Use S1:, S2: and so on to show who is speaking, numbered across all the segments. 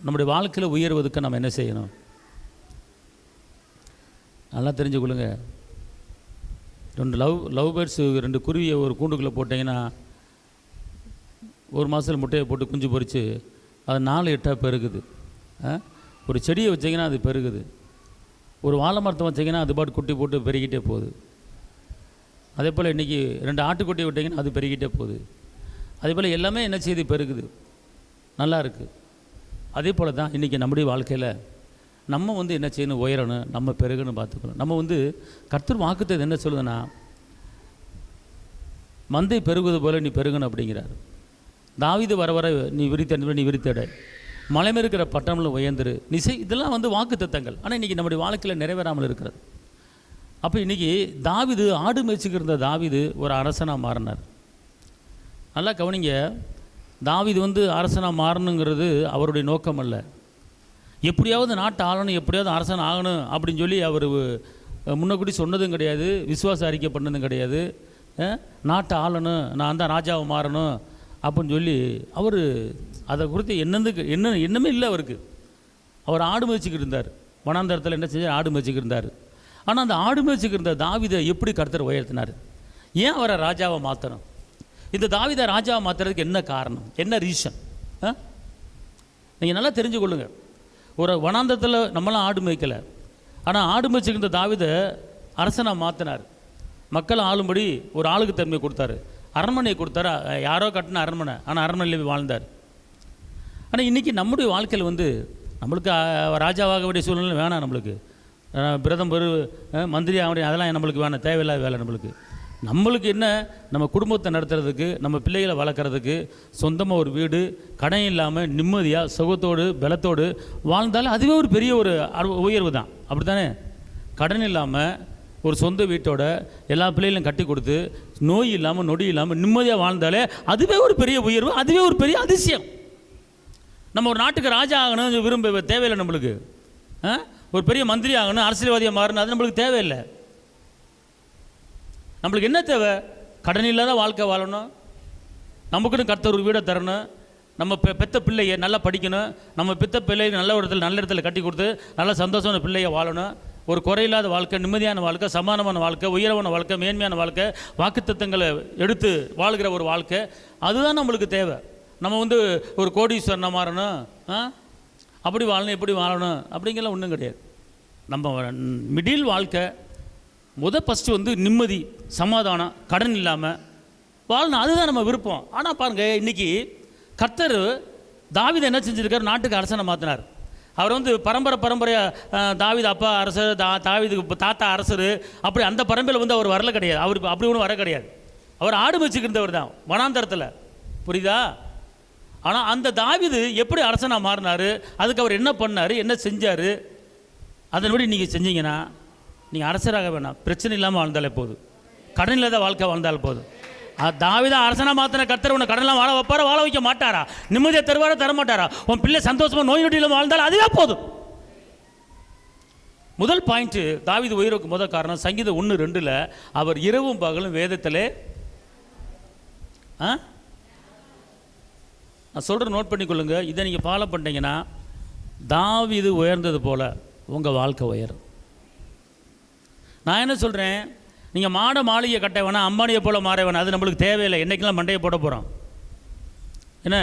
S1: நம்முடைய வாழ்க்கையில் உயர்வதற்கு நம்ம என்ன செய்யணும்? நல்லா தெரிஞ்சுக்கொள்ளுங்க. லவ் பேர்ட்ஸு 2 குருவியை ஒரு கூண்டுக்குள்ளே போட்டிங்கன்னா 1 மாதத்தில் முட்டையை போட்டு குஞ்சு பொறித்து அது 4-8 பெருகுது. ஒரு செடியை வச்சிங்கன்னா அது பெருகுது. ஒரு வாழை மரத்தை வச்சிங்கன்னா அது பாட்டு குட்டி போட்டு பெருகிட்டே போகுது. அதே போல் இன்றைக்கி 2 ஆட்டுக்குட்டியை விட்டிங்கன்னா அது பெருகிட்டே போகுது. அதே போல் எல்லாமே என்ன செய்து பெருகுது, நல்லா இருக்குது. அதே போல் தான் இன்றைக்கி நம்முடைய வாழ்க்கையில் நம்ம என்ன செய்யணும்? உயரணும், நம்ம பெருகணும் பார்த்துக்கணும். நம்ம கர்த்தர் வாக்குத்தத்தம் என்ன சொல்லுதுன்னா, மந்தை பெருகுவது போல் நீ பெருகணும் அப்படிங்கிறார். தாவீது வர வர நீ விரித்தடை, மலைமே இருக்கிற பட்டணம்ல உயர்ந்துரு, நீ செய். இதெல்லாம் வாக்குத்தத்தங்கள். ஆனால் இன்றைக்கி நம்முடைய வாழ்க்கையில் நிறைவேறாமல் இருக்கிறது. அப்போ இன்றைக்கி தாவீது ஆடு மேய்ச்சிக்கு இருந்த தாவீது ஒரு அரசனாக மாறினார். நல்லா கவனிங்க. தாவீது அரசனாக மாறணுங்கிறது அவருடைய நோக்கம் அல்ல. எப்படியாவது நாட்டை ஆளணும், எப்படியாவது அரசன் ஆகணும் அப்படின்னு சொல்லி அவர் முன்னக்கூட்டி சொன்னதும் கிடையாது, விசுவாச அறிக்கை பண்ணதும் கிடையாது. நாட்டை ஆளணும், நான் தான் ராஜாவை மாறணும் அப்படின்னு சொல்லி அவர் அதை குறித்து எண்ணமே இல்லை அவருக்கு. அவர் ஆடு மேய்ச்சிக்கிட்டு இருந்தார். வனாந்தரத்தில் என்ன செஞ்சார்? ஆடு மேய்ச்சிக்கிட்டு இருந்தார். ஆனால் அந்த ஆடு மேய்ச்சிக்கிட்டு இருந்த தாவீதை எப்படி கர்த்தர் உயர்த்தினார்? ஏன் அவரை ராஜாவை மாற்றணும்? இந்த தாவீதை ராஜாவை மாற்றுறதுக்கு என்ன காரணம், என்ன ரீசன்? நீங்கள் நல்லா தெரிஞ்சுக்கொள்ளுங்க. ஒரு வனாந்தரத்தில் நம்மளாம் ஆடு மேய்க்கலை, ஆனால் ஆடு மேய்ச்சிக்கிற தாவீதை அரசனாக மாற்றினார். மக்கள் ஆளும்படி ஒரு ஆளுக்கு தன்மையை கொடுத்தாரு, அரண்மனையை கொடுத்தாரு. யாரோ கட்டின அரண்மனை, ஆனால் அரண்மனையில் போய் வாழ்ந்தார். ஆனால் இன்றைக்கி நம்முடைய வாழ்க்கையில் நம்மளுக்கு ராஜாவாக வேண்டிய சூழ்நிலை வேணாம். நம்மளுக்கு பிரதமர் மந்திரி ஆக அதெல்லாம் நம்மளுக்கு வேணாம், தேவையில்லாத வேலை. நம்மளுக்கு என்ன? நம்ம குடும்பத்தை நடத்துறதுக்கு, நம்ம பிள்ளைகளை வளர்க்குறதுக்கு சொந்தமாக ஒரு வீடு, கடன் இல்லாமல் நிம்மதியாக சுகத்தோடு பலத்தோடு வாழ்ந்தாலும் அதுவே ஒரு பெரிய ஒரு உயர்வு தான். அப்படி தானே? கடன் இல்லாமல் ஒரு சொந்த வீட்டோட எல்லா பிள்ளைகளையும் கட்டி கொடுத்து நோய் இல்லாமல் நொடி இல்லாமல் நிம்மதியாக வாழ்ந்தாலே அதுவே ஒரு பெரிய உயர்வு, அதுவே ஒரு பெரிய அதிசயம். நம்ம ஒரு நாட்டுக்கு ராஜா ஆகணும் விரும்ப தேவையில்லை. நம்மளுக்கு ஒரு பெரிய மந்திரி ஆகணும், அரசியல்வாதியாக மாறணும், அது நம்மளுக்கு தேவையில்லை. நம்மளுக்கு என்ன தேவை? கடன் இல்லாத வாழ்க்கை வாழணும், நமக்குன்னு கர்த்தர் ஒரு வீடை தரணும், நம்ம பெத்த பிள்ளையை நல்லா படிக்கணும், நம்ம பெத்த பிள்ளையை நல்ல இடத்துல கட்டி கொடுத்து நல்ல சந்தோஷமான பிள்ளையை வாழணும். ஒரு குறையில்லாத வாழ்க்கை, நிம்மதியான வாழ்க்கை, சமானமான வாழ்க்கை, உயரமான வாழ்க்கை, மேன்மையான வாழ்க்கை, வாக்குத்தத்தங்களை எடுத்து வாழ்கிற ஒரு வாழ்க்கை, அதுதான் நம்மளுக்கு தேவை. நம்ம ஒரு கோடீஸ்வரனை மாறணும், அப்படி வாழணும், எப்படி வாழணும் அப்படிங்கலாம் ஒன்றும் கிடையாது. நம்ம மிடில் வாழ்க்கை ஃபஸ்ட்டு நிம்மதி, சமாதானம், கடன் இல்லாமல் வாழணும், அதுதான் நம்ம விருப்பம். ஆனால் பாருங்கள், இன்றைக்கி கர்த்தர் தாவீதை என்ன செஞ்சுருக்கார்? நாட்டுக்கு அரசனை மாற்றினார். அவர் பரம்பரையாக தாவீது அப்பா அரசர், தாவீதுக்கு தாத்தா அரசர், அப்படி அந்த பரம்பரையில் அவர் வரல கிடையாது. அவர் அப்படி ஒன்றும் வர கிடையாது. அவர் ஆடு மேய்ச்சிக்கிருந்தவர் தான் வனாந்தரத்தில், புரியுதா? ஆனால் அந்த தாவீது எப்படி அரசனாக மாறினார், அதுக்கு அவர் என்ன பண்ணார், என்ன செஞ்சார், அதன்படி நீங்கள் செஞ்சீங்கன்னா நீங்கள் அரசராக வேணாம், பிரச்சனை இல்லாமல் வாழ்ந்தாலே போதும், கடன் இல்லாத வாழ்க்கை வாழ்ந்தாலே போதும். தாவீதை அரசனாக மாற்றின கர்த்தர் உன்னை கடன்லாம் வாழ வைப்பாரா? வாழ வைக்க மாட்டாரா? நிம்மதியை தருவாரா? தரமாட்டாரா? உன் பிள்ளை சந்தோஷமாக நோய் நொடி இல்லாமல் வாழ்ந்தால் அதுவே போதும். முதல் பாயிண்ட்டு, தாவீது உயர்வுக்கு முதல் காரணம் சங்கீதம் 1:2 அவர் இரவும் பகலும் வேதத்திலே, நான் சொல்கிற நோட் பண்ணிக்கொள்ளுங்க. இதை நீங்கள் ஃபாலோ பண்ணிட்டீங்கன்னா தாவீது உயர்ந்தது போல் உங்கள் வாழ்க்கை உயரும். நான் என்ன சொல்கிறேன், நீங்கள் மாளிகை கட்ட வேணாம், அம்பானியை போல் மாற வேணாம், அது நம்மளுக்கு தேவையில்லை. என்றைக்கெல்லாம் மண்டையை போட போகிறோம்? என்ன,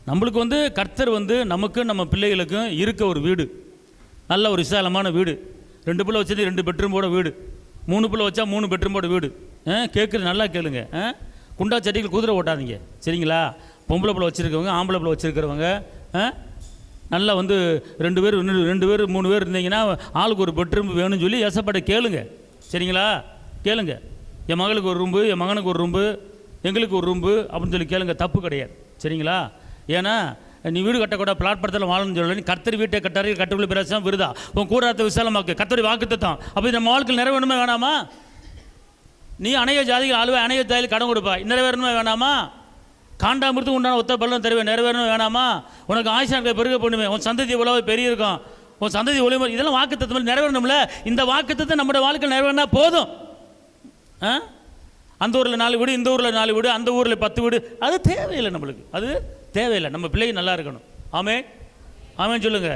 S1: நம்மளுக்கு கர்த்தர் நமக்கு நம்ம பிள்ளைகளுக்கும் இருக்க ஒரு வீடு, நல்ல ஒரு விசாலமான வீடு, 2 பிள்ளை வச்சது 2 பெட்ரூமோட வீடு, 3 பிள்ளை வச்சா 3 பெட்ரூமோட வீடு. கேட்குறது நல்லா கேளுங்க. குண்டா சட்டிகள் குதிரை ஓட்டாதீங்க, சரிங்களா? பொம்பளை பிள்ளை வச்சுருக்கவங்க, ஆம்பளை பிள்ளை வச்சுருக்கிறவங்க நல்லா 2 பேர் 3 பேர் இருந்தீங்கன்னா ஆளுக்கு ஒரு பெட்ரூம் வேணும்னு சொல்லி ஏசப்பாட்ட கேளுங்க, சரிங்களா? கேளுங்க. என் மகளுக்கு ஒரு ரூம்பு, என் மகனுக்கு ஒரு ரூம்பு, எங்களுக்கு ஒரு ரூம்பு அப்படின்னு சொல்லி கேளுங்க, தப்பு கிடையாது, சரிங்களா? ஏன்னா நீ வீடு கட்டக்கூட பிளாட் படத்தில் வாழணும்னு சொல்லலை. நீ கர்த்தர் வீட்டை கட்டாரு, கட்டுக்குள்ள பிரச்சனை விருதா, உன் கூடாரத்தை விசாலமாக்கு, கர்த்தர் வாக்குத்தத்தம். அப்போ நம்ம வாழ்க்கையில் நிறைவேறணுமே வேணாமா? நீ அநேக ஜாதிகள் ஆளுவே, அநேக ஜாதிகள் கடன் கொடுப்பா, நிறைவேறணுமே வேணாமா? காண்டாமிருத்து உண்டான ஒத்த பலன் தருவேன், நிறைவேறணும் வேணாமா? உனக்கு ஆயுஷாக்களை பெருக பண்ணுவேன், உன் சந்ததி உலக பெரிய இருக்கும், உன் சந்ததி ஒளிமர், இதெல்லாம் வாக்குத்தத்தம் நிறைவேறணும்ல. இந்த வாக்குத்தத்தை நம்முடைய வாழ்க்கையில் நிறைவேறினா போதும். அந்த ஊரில் 4 வீடு, இந்த ஊரில் 4 வீடு, அந்த ஊரில் 10 வீடு, அது தேவையில்லை நம்மளுக்கு. அது தேவையில்லை. நம்ம பிள்ளைங்க நல்லா இருக்கணும். ஆமென், ஆமென் சொல்லுங்க.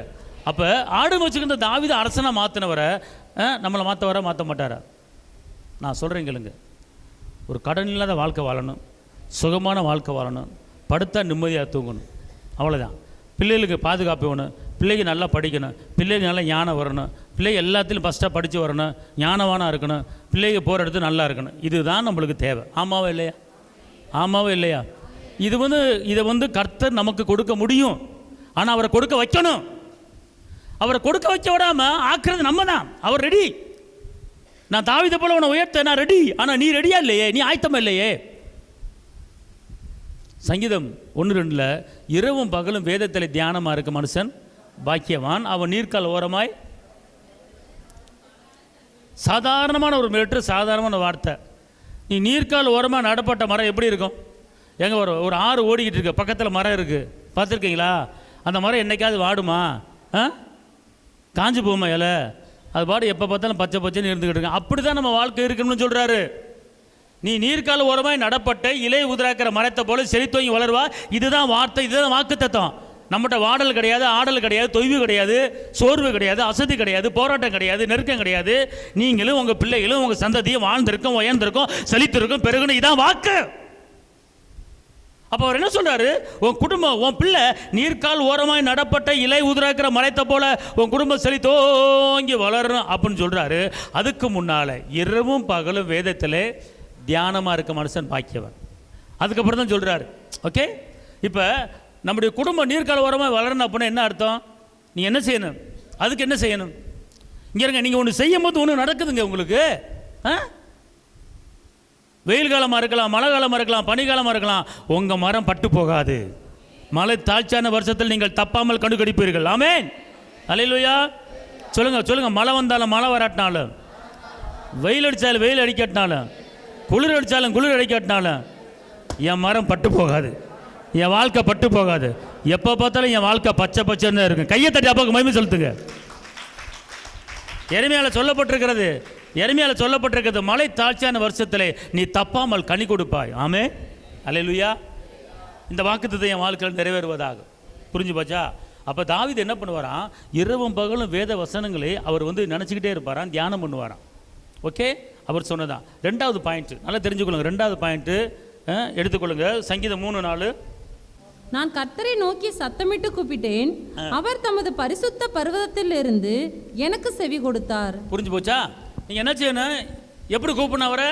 S1: அப்போ ஆடு வச்சுக்கிற தாவீது அரசனாக மாற்றினவரை நம்மளை மாற்ற மாட்டாரா? நான் சொல்கிறேன் கேளுங்க. ஒரு கடன் இல்லாத வாழ்க்கை வாழணும், சுகமான வாழ்க்கை வாழணும், படுத்தா நிம்மதியாக தூங்கணும், அவ்வளோதான். பிள்ளைகளுக்கு பாதுகாப்பு வேணும், பிள்ளைங்க நல்லா படிக்கணும், பிள்ளைங்க நல்லா ஞானம் வரணும், பிள்ளைங்க எல்லாத்திலும் ஃபஸ்ட்டாக படித்து வரணும், ஞானவானாக இருக்கணும், பிள்ளைங்க போகிற இடத்துல நல்லா இருக்கணும். இதுதான் நம்மளுக்கு தேவை. ஆமாவா இல்லையா? ஆமாவா இல்லையா? இதை வந்து கர்த்தர் நமக்கு கொடுக்க முடியும். ஆனால் அவரை கொடுக்க வைக்கணும். அவரை கொடுக்க வைக்க விடாமல் ஆக்குறது நம்ம தான். அவர் ரெடி. நான் தாவீதை போல உன்னை உயர்த்த நான் ரெடி. ஆனால் நீ ரெடியா இல்லையே, நீ ஆயத்தமா இல்லையே. சங்கீதம் 1:2 இரவும் பகலும் வேதத்தில் தியானமாக இருக்க மனுஷன் பாக்கியவான், அவன் நீர்க்கால் ஓரமாய். சாதாரணமான ஒரு மெட்ரு, சாதாரணமான வார்த்தை. நீ நீர்க்கால் ஓரமாக நடப்பட்ட மரம் எப்படி இருக்கும்? எங்கே ஒரு ஆறு ஓடிக்கிட்டு இருக்கு, பக்கத்தில் மரம் இருக்குது, பார்த்துருக்கீங்களா? அந்த மரம் என்னைக்காவது வாடுமா? காஞ்சி போகுமா இலை? அது பாடு எப்போ பார்த்தாலும் பச்சை பச்சைன்னு இருந்துக்கிட்டு இருக்கு. அப்படி தான் நம்ம வாழ்க்கை இருக்கணும்னு சொல்கிறாரு. நீ நீர்க்கால ஓரமாய் நடப்பட்ட இலை உதிராக்கிற மரத்தை போல செழித்தோங்கி வளருவா. இதுதான் வார்த்தை, இதுதான் வாக்கு தத்துவம். நம்மகிட்ட வாடல் கிடையாது, ஆடல் கிடையாது, தொய்வு கிடையாது, சோர்வு கிடையாது, அசதி கிடையாது, போராட்டம் கிடையாது, நெருக்கம் கிடையாது. நீங்களும் உங்கள் பிள்ளைகளும் உங்கள் சந்ததியும் வாழ்ந்திருக்கும், உயர்ந்திருக்கும், செழித்திருக்கும், பெருகணும். இதான் வாக்கு. அப்போ அவர் என்ன சொல்றாரு? உன் குடும்பம், உன் பிள்ளை நீர்க்கால் ஓரமாய் நடப்பட்ட இலை உதிராக்கிற மரத்தை போல உன் குடும்பம் செழித்தோங்கி வளரணும் அப்படின்னு சொல்றாரு. அதுக்கு முன்னால இரவும் பகலும் வேதத்தில் தியானமாக இருக்க மனுஷன் பாக்கியவன். அதுக்கப்புறம் தான் சொல்றாரு. ஓகே, இப்போ நம்முடைய குடும்பம் நீர்க்கால் ஓரமாக வளரணும் அப்படின்னா என்ன அர்த்தம்? நீ என்ன செய்யணும்? அதுக்கு என்ன செய்யணும்? இங்கே இருங்க, நீங்கள் ஒன்று செய்யும் போது ஒன்று நடக்குதுங்க உங்களுக்கு. வெயில் காலமாக இருக்கலாம், மழை காலமாக இருக்கலாம், பனிக்காலமாக இருக்கலாம், உங்கள் மரம் பட்டு போகாது. மழை தாழ்ச்சியான வருஷத்தில் நீங்கள் தப்பாமல் கண்டுபிடிப்பீர்கள். ஆமென், அல்லேலூயா. சொல்லுங்க. மழை வந்தாலும் மழை வராட்டினாலும், வெயில் அடித்தாலும் வெயில் அடிக்காட்டினாலும், குளிர் அடித்தாலும் குளிர் அடிக்காட்டினாலும் என் மரம் பட்டு போகாது, என் வாழ்க்கை பட்டு போகாது. எப்போ பார்த்தாலும் என் வாழ்க்கை பச்சை பச்சைன்னு தான் இருக்கும். கையை தட்டி அப்பாவுக்கு மகிமை செலுத்துங்க. எரேமியாவில் சொல்லப்பட்டிருக்கிறது, மழை தாழ்ச்சியான வருஷத்திலே நீ தப்பாமல் கனி கொடுப்பாய். ஆமென், அல்லேலூயா. இந்த வாக்குத்தத்தம் என் வாழ்க்கையில் நிறைவேறுவதாக. புரிஞ்சு போச்சா? அப்போ தாவீது என்ன பண்ணுவாராம்? இரவும் பகலும் வேத வசனங்களை அவர் வந்து நினச்சிக்கிட்டே இருப்பாராம், தியானம் பண்ணுவாராம். ஓகே, அவர் சொன்னதான். 2வது பாயிண்ட் நல்லா தெரிஞ்சுக்கொள்ளுங்க. 2வது பாயிண்ட் எடுத்துக்கொள்ளுங்க. சங்கீதம் 3:4.
S2: நான் கர்த்தரை நோக்கி சத்தமிட்டு கூப்பிட்டேன், அவர் தமது பரிசுத்த பர்வதத்தில் இருந்து எனக்கு செவி கொடுத்தார்.
S1: புரிஞ்சு போச்சா? நீங்க என்ன செய்யணும்? எப்படி கூப்பிடணும் அவரை?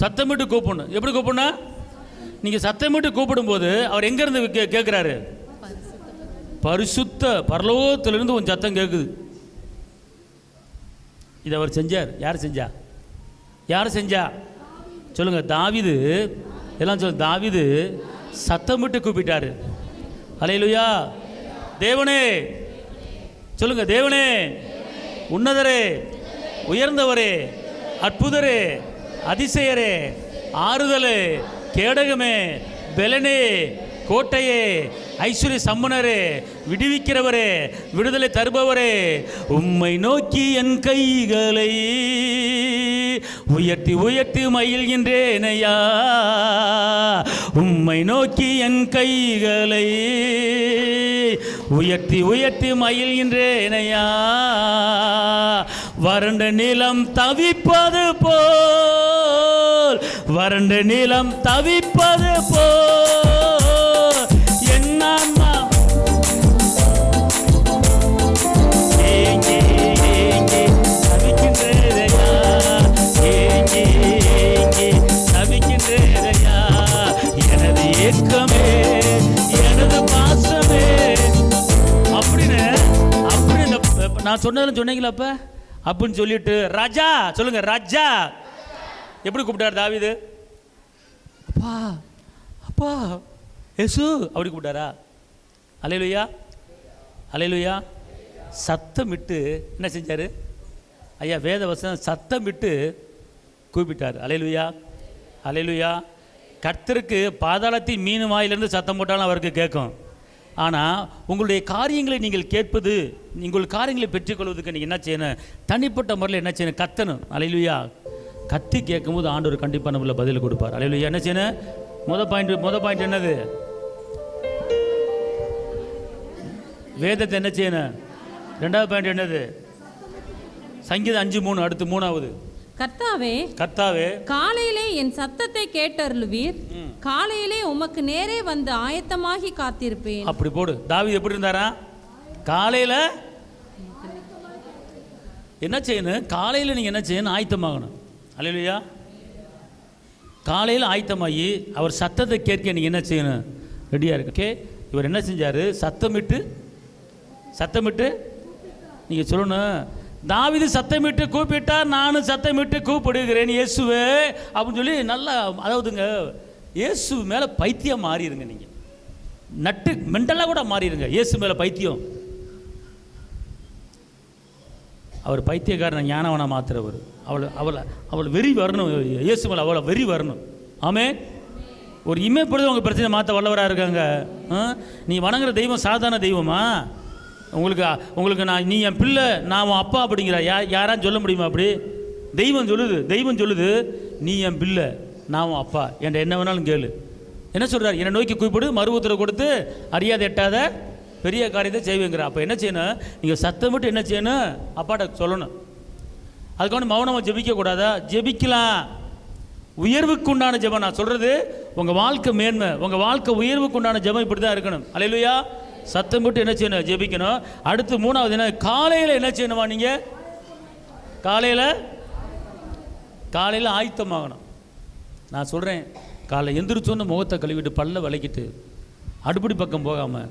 S1: சத்தமிட்டு கூப்பிடணும். எப்படி கூப்பிடணும்? நீங்க சத்தமிட்டு கூப்பிடும்போது அவர் எங்க இருந்து கேட்கிறாரு? பரிசுத்த பரலோகத்திலிருந்து ஒரு சத்தம் கேட்குது. இதை அவர் செஞ்சார். யார் செஞ்சா சொல்லுங்க? தாவீது. எல்லாம் சொல்லுங்க. தாவீது சத்தமிட்டு கூப்பிட்டாரு. அல்லேலூயா. தேவனே சொல்லுங்க. தேவனே, உன்னதரே, உயர்ந்தவரே, அற்புதரே, அதிசயரே, ஆறுதலே, கேடகமே, பெலனே, கோட்டையே, ஐஸ்வர்ய சம்பனரே, விடுவிக்கிறவரே, விடுதலை தருபவரே, உம்மை நோக்கி என் கைகளை உயர்த்தி உயர்த்தி மகிழ்கின்றேனையா. உம்மை நோக்கி என் கைகளை உயர்த்தி உயர்த்தி மகிழ்கின்றேனையா. வறண்ட நிலம் தவிப்பது போல், வறண்ட நிலம் தவிப்பது போல் என் ஆன்மா ஏங்கி ஏங்கி தவிக்கின்றேனையா. ஏங்கி ஏங்கி தவிக்கின்றேனையா. எனது ஏக்கமே, எனது பாசமே. அப்படின்னு நான் சொன்னதுன்னு சொன்னீங்களா அப்ப? அப்படின்னு சொல்லிட்டு ராஜா சொல்லுங்க. ராஜா எப்படி கூப்பிட்டார் தாவீது? அப்பா அப்பா ஏசு அப்படி கூப்பிட்டாரா? அல்லேலூயா, அல்லேலூயா. சத்தமிட்டு என்ன செஞ்சாரு ஐயா? வேத வசனம் சத்தமிட்டு கூப்பிட்டார். அல்லேலூயா, அல்லேலூயா. கர்த்தருக்கு பாதாளத்தின் மீன் வாயிலிருந்து சத்தம் போட்டாலும் அவருக்கு கேட்கும். ஆனால் உங்களுடைய காரியங்களை நீங்கள் கேட்பது, உங்கள் காரியங்களை பெற்றுக்கொள்வதற்கு நீங்கள் என்ன செய்யணும்? தனிப்பட்ட முறையில் என்ன செய்யணும்? கத்தணும். அல்லேலூயா. கத்தி கேட்கும்போது ஆண்டவர் கண்டிப்பாக நம்மள பதில் கொடுப்பார். அல்லேலூயா. என்ன செய்யணும்? முத பாயிண்ட் என்னது? வேதத்தை என்ன செய்யணும்? 2வது பாயிண்ட் என்னது? சங்கீதம் 5:3. அடுத்து 3வது,
S2: கர்த்தாவே காலையிலே என் சத்தத்தை கேட்டருளுவீர், காலையிலே உமக்கு நேரே வந்து ஆயத்தமாகி காத்திருப்பேன்.
S1: அப்படி போடு. தாவீது எப்படி இருந்தாரா? காலையில என்ன செய்யணும்? காலையில் நீங்கள் என்ன செய்யணும்? ஆயத்தமாகணும். அல்லேலூயா. காலையில் ஆயத்தமாகி அவர் சத்தத்தை கேட்க நீங்கள் என்ன செய்யணும்? ரெடியாக இருக்கு. ஓகே, இவர் என்ன செஞ்சார்? சத்தமிட்டு நீங்கள் சொல்லணும், தாவீது சத்தமிட்டு கூப்பிட்டார், நானும் சத்தமிட்டு கூப்பிடுகிறேன் இயேசுவே அப்படின்னு சொல்லி நல்லா, அதாவதுங்க இயேசு மேலே பைத்தியம் மாறிடுங்க. நீங்கள் நட்டு மெண்டலாக கூட மாறிடுங்க. இயேசு மேலே பைத்தியம். அவர் பைத்தியக்காரனை ஞானவனை மாத்துறவர். அவள் வெறி வரணும். இயேசு மேலே அவளை வெறி வரணும். ஆமே. ஒரு இமைப்படுது உங்கள் பிரச்சனை மாற்ற வல்லவராக இருக்காங்க. நீ வணங்குற தெய்வம் சாதாரண தெய்வமா? உங்களுக்கு நீ என் பிள்ளை, நான் உன் அப்பா அப்படிங்கிற யாரான்னு சொல்ல முடியுமா? அப்படி தெய்வம் சொல்லுது நீ என் பிள்ளை, நான் உன் அப்பா, என்கிட்ட என்ன வேணாலும் கேளு. என்ன சொல்கிறார்? என்னை நோக்கி கூப்பிடு, மறு உத்தரவு கொடுத்து அறியாத எட்டாத பெரிய காரியத்தை செய்வேங்கிற. அப்போ என்ன செய்யணும்? நீங்கள் சத்தம் விட்டு என்ன செய்யணும்? அப்பாட்ட சொல்லணும். அதுக்கான மௌனமாக ஜெபிக்கக்கூடாதா? ஜெபிக்கலாம். உயர்வுக்கு உண்டான ஜெபம் நான் சொல்கிறது, உங்கள் வாழ்க்கை மேன்மை, உங்கள் வாழ்க்கை உயர்வுக்கு உண்டான ஜெபம் இப்படி தான் இருக்கணும். அல்லேலூயா. சத்தம் விட்டு என்ன செய்யணும்? ஜெபிக்கணும். அடுத்து 3வது என்ன? காலையில் என்ன செய்யணுமா? நீங்கள் காலையில் ஆயத்தமாகணும். நான் சொல்கிறேன், காலை எந்திரிச்சோன்னு முகத்தை கழுவிட்டு பல்ல விளக்கிட்டு அடுப்படி பக்கம் போகாமல்,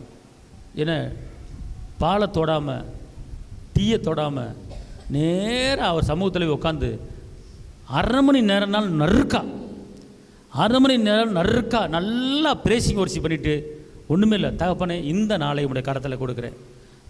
S1: என்ன பாலை தொடாமல் டீயை தொடாமல் நேராக அவர் சமூகத்தில் உட்காந்து 1/2 மணி நேரம்னாலும் நறுக்கா நல்லா பிரேசிங் ஒர்சி பண்ணிவிட்டு, ஒன்றுமே இல்லை தகப்பனே, இந்த நாளை உங்களுடைய கரத்தில் கொடுக்குறேன்.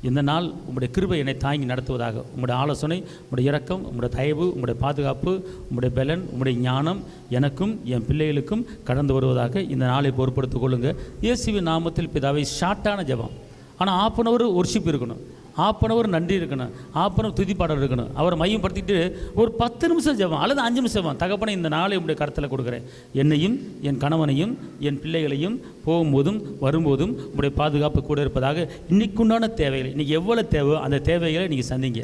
S1: இந்த நாள் உங்களுடைய கிருபை என்னை தாங்கி நடத்துவதாக. உங்களுடைய ஆலோசனை, உங்களுடைய இரக்கம், உங்களுடைய தயவு, உங்களுடைய பாதுகாப்பு, உங்களுடைய பலன், உங்களுடைய ஞானம் எனக்கும் என் பிள்ளைகளுக்கும் கடந்து வருவதாக இந்த நாளை பொறுப்படுத்திக் கொள்ளுங்கள். இயேசுவின் நாமத்தில் பிதாவை. ஷார்ட்டான ஜெபம். ஆனால் 1/2 hour ஒர்ஷிப் இருக்கணும், 1/2 hour நன்றி இருக்கணும், 1/2 hour துதிப்பாடல் இருக்கணும். அவரை மையப்படுத்திட்டு ஒரு 10 நிமிஷம் ஜெபம் அல்லது 5 நிமிஷம். தகப்பனை, இந்த நாளை உங்களுடைய கருத்தில் கொடுக்குறேன். என்னையும் என் கணவனையும் என் பிள்ளைகளையும் போகும்போதும் வரும்போதும் உங்களுடைய பாதுகாப்பு கூட இருப்பதாக. இன்றைக்குண்டான தேவைகளை, இன்றைக்கி எவ்வளோ தேவை அந்த தேவைகளை நீங்கள் சந்திங்க.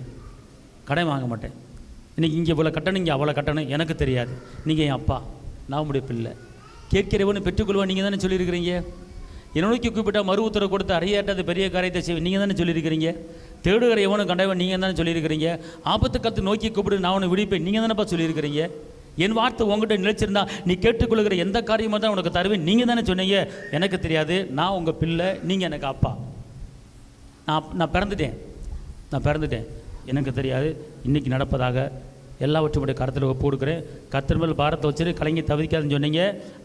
S1: கடை வாங்க மாட்டேன், இன்றைக்கி இங்கே இவ்வளோ கட்டணும், இங்கே அவ்வளோ கட்டணும், எனக்கு தெரியாது. நீங்கள் என் அப்பா, நான் உங்களுடைய பிள்ளை. கேட்கிறவனு பெற்றுக்கொள்வேன் நீங்கள் தானே சொல்லியிருக்கிறீங்க. என்னை நோக்கி கூப்பிட்டால் மறு உத்தரவு கொடுத்து அறியாட்டாத பெரிய காரியத்தை செய்வேன் நீங்கள் தானே சொல்லியிருக்கிறீங்க. தேடுகிற எவனும் கண்டவன் நீங்கள் தானே சொல்லியிருக்கிறீங்க. ஆபத்து கற்று நோக்கி கூப்பிட்டு நான் உன்னை விடுப்பேன் நீங்கள் தானேப்பா சொல்லியிருக்கிறீங்க. என் வார்த்தை உங்கள்கிட்ட நிலைச்சிருந்தா நீ கேட்டுக்கொள்கிற எந்த காரியமாக தான் உனக்கு தருவேன் நீங்கள் தானே சொன்னீங்க. எனக்கு தெரியாது, நான் உங்கள் பிள்ளை, நீங்கள் எனக்கு அப்பா. நான் பிறந்துட்டேன், எனக்கு தெரியாது. இன்றைக்கி நடப்பதாக எல்லாவற்றுடைய கருத்தில் ஒப்பு கொடுக்குறேன். கர்த்தர் மேல் பாரத்தை வச்சுட்டு கலங்கி தவிக்காதுன்னு சொன்னீங்க.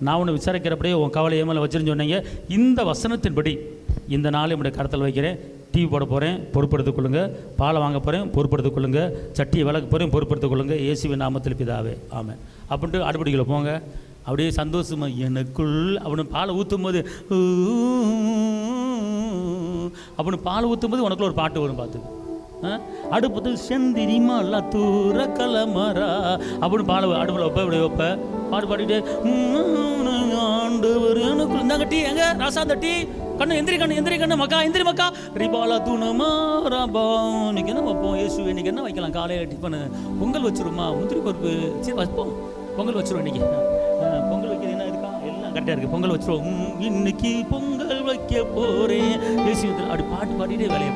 S1: நான் உன்னை விசாரிக்கிறப்படியே உன் கவலை ஏமலை வச்சுருன்னு சொன்னீங்க. இந்த வசனத்தின்படி இந்த நாள் என்னுடைய கருத்தில் வைக்கிறேன். டிவி போட போகிறேன், பொறுப்படுத்திக் கொள்ளுங்கள். பாலை வாங்க போகிறேன், பொறுப்படுத்திக் கொள்ளுங்கள். சட்டியை விளக்க போகிறேன், பொறுப்படுத்திக் கொள்ளுங்கள். இயேசுவின் நாமத்தில் பிதாவே, ஆமென். அப்படின்ட்டு அடுப்படிகளை போங்க. அப்படியே சந்தோஷமாக எனக்குள் அப்படின்னு பாலை ஊற்றும் போது அப்படின்னு பால் ஊற்றும் போது உனக்குள்ள ஒரு பாட்டு வரும். பார்த்து அடுப்பது செந்திரிமலா தூர கலமரா அப்படின்னு பால் அடுப்பில் வைப்ப, இப்படி வைப்ப, பாட்டு பாடிட்டு ஆண்டவர் எனக்குள் இருந்தாங்க. டீ எங்க ராசா, அந்த டீ கண்ணு எந்திரி கண்ணு மக்கா, எந்திரி மக்கா ரிபாலா தூணமா ராபா. இன்னைக்கு என்ன வைப்போம்? இயேசு இன்னைக்கு என்ன வைக்கலாம்? காலையில் டிஃபனு பொங்கல் வச்சுருமா, முந்திரி பருப்பு, சரி வைப்போம், பொங்கல் வச்சுருவோம். இன்னைக்கு பொங்கல் வைக்கிறது என்ன இருக்கா? எல்லாம் கரெக்டாக இருக்குது. பொங்கல் வச்சுருவோம். இன்னைக்கு பொங்கல் வைக்க போகிறேன் இயேசு. அப்படி பாட்டு பாடிட்டே வேலையை